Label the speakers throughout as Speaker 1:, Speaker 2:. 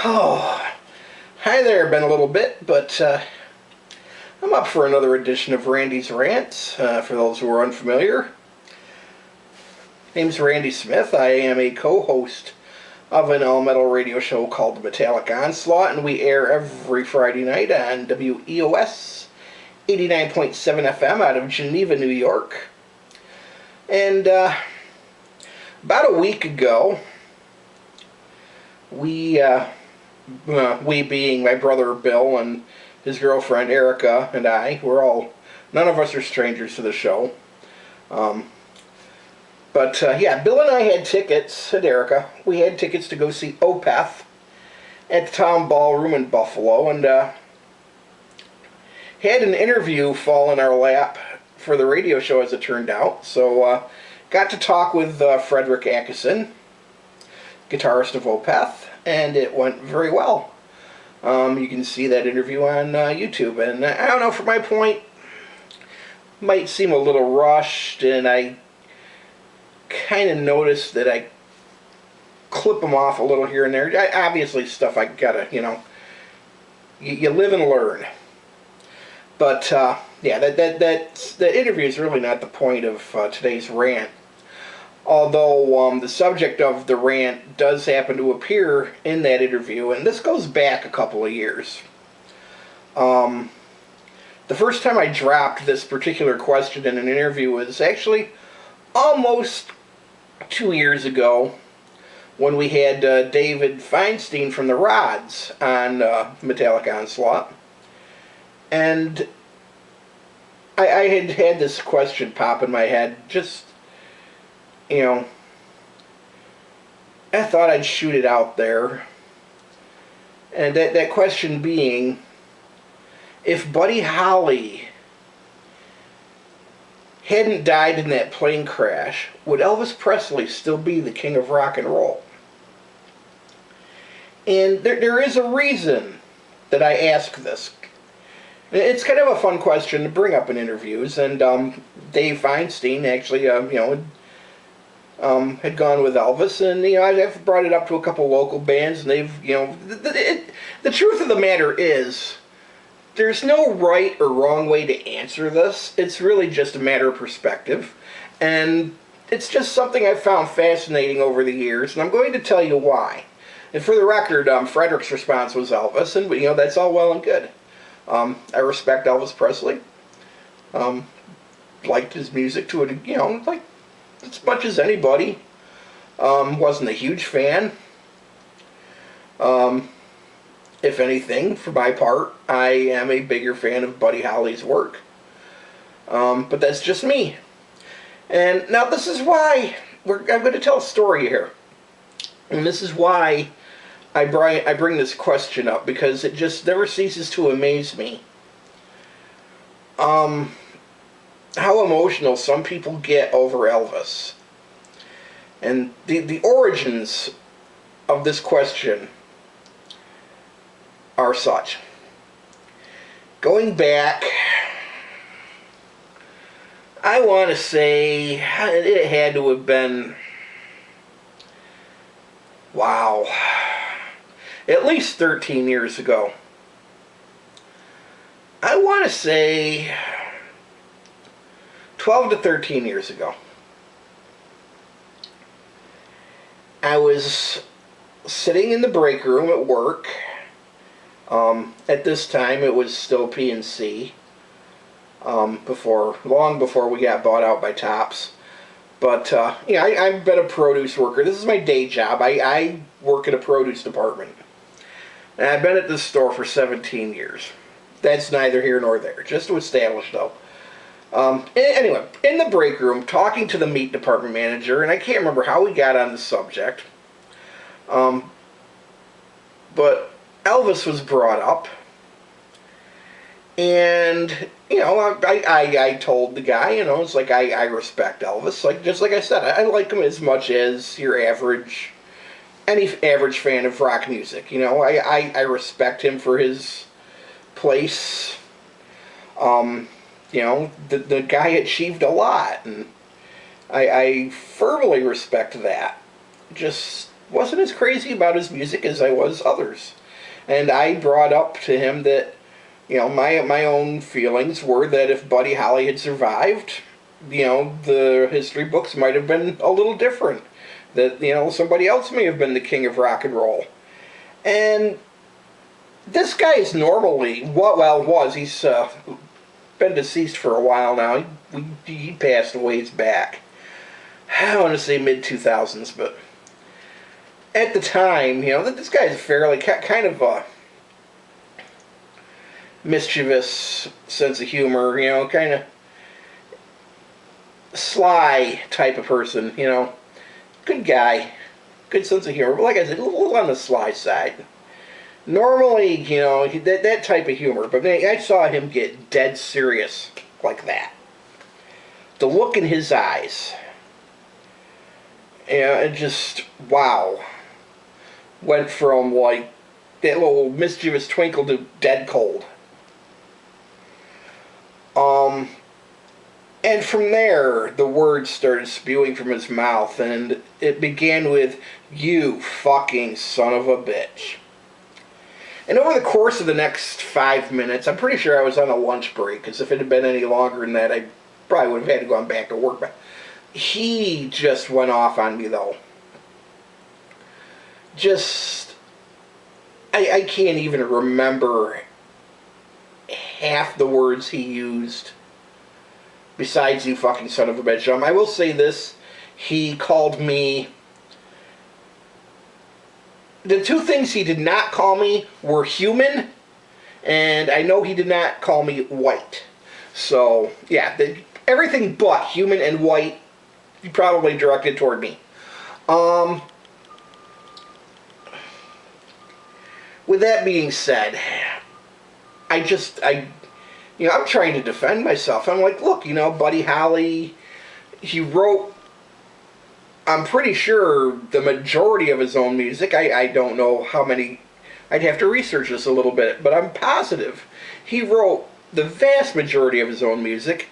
Speaker 1: Oh, hi there. Been a little bit, but I'm up for another edition of Randy's Rants. For those who are unfamiliar, name's Randy Smith. I am a co-host of an all-metal radio show called the Metallic Onslaught, and we air every Friday night on WEOS 89.7 FM out of Geneva, New York. And about a week ago, we being my brother Bill and his girlfriend Erica and I, none of us are strangers to the show. Yeah, Bill and I had tickets, and Erica, we had tickets to go see Opeth at the Town Ballroom in Buffalo, and had an interview fall in our lap for the radio show, as it turned out. So got to talk with Frederick Atkinson, guitarist of Opeth, and it went very well. You can see that interview on YouTube, and I don't know, from my point, might seem a little rushed, and I kind of noticed that I clip them off a little here and there. Obviously stuff I gotta, you live and learn. But yeah, that interview is really not the point of today's rant. Although the subject of the rant does happen to appear in that interview, and this goes back a couple of years. The first time I dropped this particular question in an interview was actually almost 2 years ago, when we had David Feinstein from the Rods on Metallic Onslaught. And I had this question pop in my head, just, I thought I'd shoot it out there. And that question being, if Buddy Holly hadn't died in that plane crash, would Elvis Presley still be the king of rock and roll? And there is a reason that I ask this. It's kind of a fun question to bring up in interviews, and Dave Feinstein actually, had gone with Elvis, and I've brought it up to a couple local bands, and they've, the truth of the matter is, there's no right or wrong way to answer this. It's really just a matter of perspective, and it's just something I've found fascinating over the years, and I'm going to tell you why. And for the record, Frederick's response was Elvis, and that's all well and good. I respect Elvis Presley. Liked his music to it, like as much as anybody. Wasn't a huge fan. If anything, for my part, I am a bigger fan of Buddy Holly's work. But that's just me. And now this is why I'm going to tell a story here. And this is why I bring this question up, because it just never ceases to amaze me. How emotional some people get over Elvis. And the origins of this question are such. Going back, I want to say it had to have been, wow, at least 13 years ago. I want to say 12 to 13 years ago. I was sitting in the break room at work. At this time, it was still PNC. Long before we got bought out by Tops. But I've been a produce worker. This is my day job. I work in a produce department, and I've been at this store for 17 years. That's neither here nor there. Just to establish, though. Anyway, in the break room, talking to the meat department manager, and I can't remember how we got on the subject. But Elvis was brought up, and I told the guy, it's like I respect Elvis, just like I said, I like him as much as any average fan of rock music. I respect him for his place. The guy achieved a lot, and I firmly respect that. Just wasn't as crazy about his music as I was others. And I brought up to him that, my own feelings were that if Buddy Holly had survived, the history books might have been a little different. That, somebody else may have been the king of rock and roll. And this guy is normally, he's been deceased for a while now. He passed a ways back. I don't want to say mid-2000s, but at the time, this guy's fairly kind of a mischievous sense of humor, kind of sly type of person, Good guy, good sense of humor, but like I said, a little on the sly side. Normally, that type of humor, but I saw him get dead serious like that. The look in his eyes, it just, wow. Went from, like, that little mischievous twinkle to dead cold. And from there, the words started spewing from his mouth, and it began with, "You fucking son of a bitch." And over the course of the next 5 minutes, I'm pretty sure I was on a lunch break, because if it had been any longer than that, I probably would have had to go back to work. But he just went off on me, though. I can't even remember half the words he used besides "you fucking son of a bitch." I will say this, he called me, the two things he did not call me were human, and I know he did not call me white. So, yeah, everything but human and white, he probably directed toward me. With that being said, I'm trying to defend myself. I'm like, look, Buddy Holly, he wrote, I'm pretty sure, the majority of his own music. I don't know how many, I'd have to research this a little bit, but I'm positive he wrote the vast majority of his own music.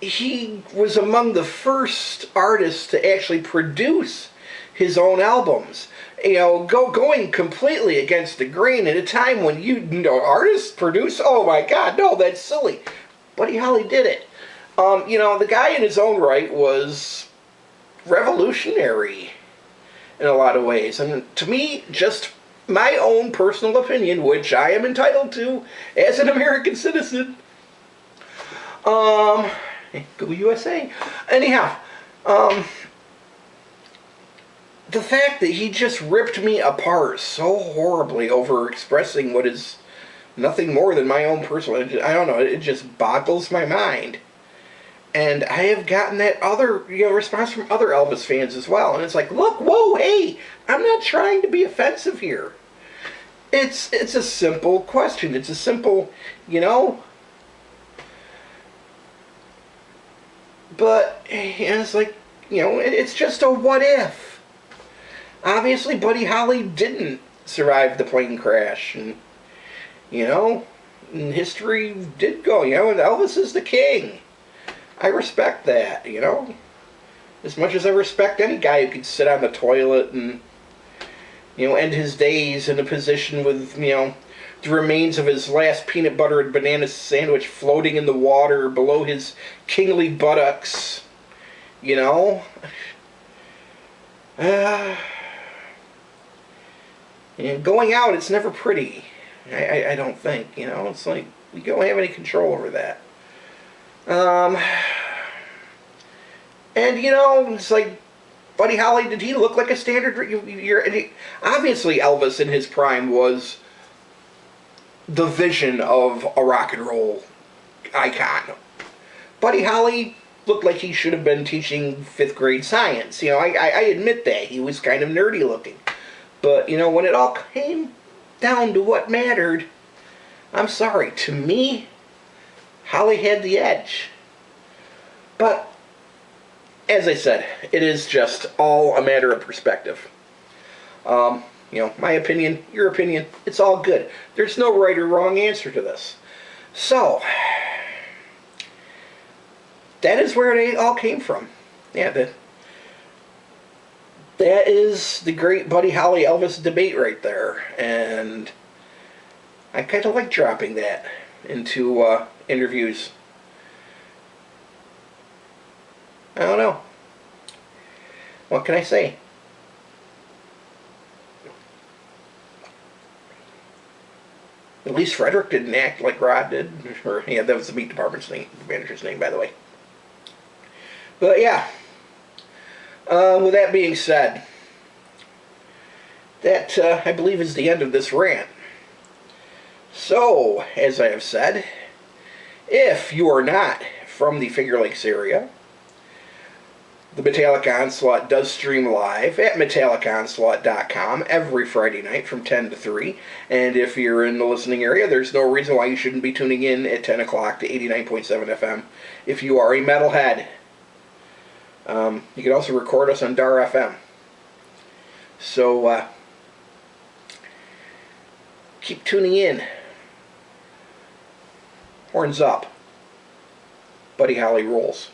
Speaker 1: He was among the first artists to actually produce his own albums. Going completely against the grain at a time when artists produce. Oh my God, no, that's silly. Buddy Holly did it. The guy in his own right was revolutionary in a lot of ways, and to me, just my own personal opinion, which I am entitled to as an American citizen. Go USA. Anyhow, the fact that he just ripped me apart so horribly over expressing what is nothing more than my own personal, I don't know, it just boggles my mind. And I have gotten that other, response from other Elvis fans as well. And it's like, look, whoa, hey, I'm not trying to be offensive here. It's a simple question. It's a simple, But, it's like, it's just a what if. Obviously, Buddy Holly didn't survive the plane crash. And, and history did go, and Elvis is the king. I respect that, as much as I respect any guy who could sit on the toilet and, end his days in a position with, the remains of his last peanut butter and banana sandwich floating in the water below his kingly buttocks, And going out, it's never pretty. I don't think, it's like, we don't have any control over that. And, it's like, Buddy Holly, did he look like a standard? Obviously, Elvis in his prime was the vision of a rock and roll icon. Buddy Holly looked like he should have been teaching 5th grade science. I admit that. He was kind of nerdy looking. But, when it all came down to what mattered, I'm sorry, to me, Holly had the edge. But, as I said, it is just all a matter of perspective. My opinion, your opinion, it's all good. There's no right or wrong answer to this. So, that is where it all came from. Yeah, that is the great Buddy Holly Elvis debate right there, and I kind of like dropping that into interviews. I don't know. What can I say? At least Frederick didn't act like Rod did. Or, yeah, that was the meat department's name, the manager's name, by the way. But yeah, with that being said, that I believe is the end of this rant. So, as I have said, if you are not from the Finger Lakes area, the Metallic Onslaught does stream live at MetallicOnslaught.com every Friday night from 10 to 3. And if you're in the listening area, there's no reason why you shouldn't be tuning in at 10 o'clock to 89.7 FM if you are a metalhead. You can also record us on DAR FM. So, keep tuning in. Horns up. Buddy Holly rules.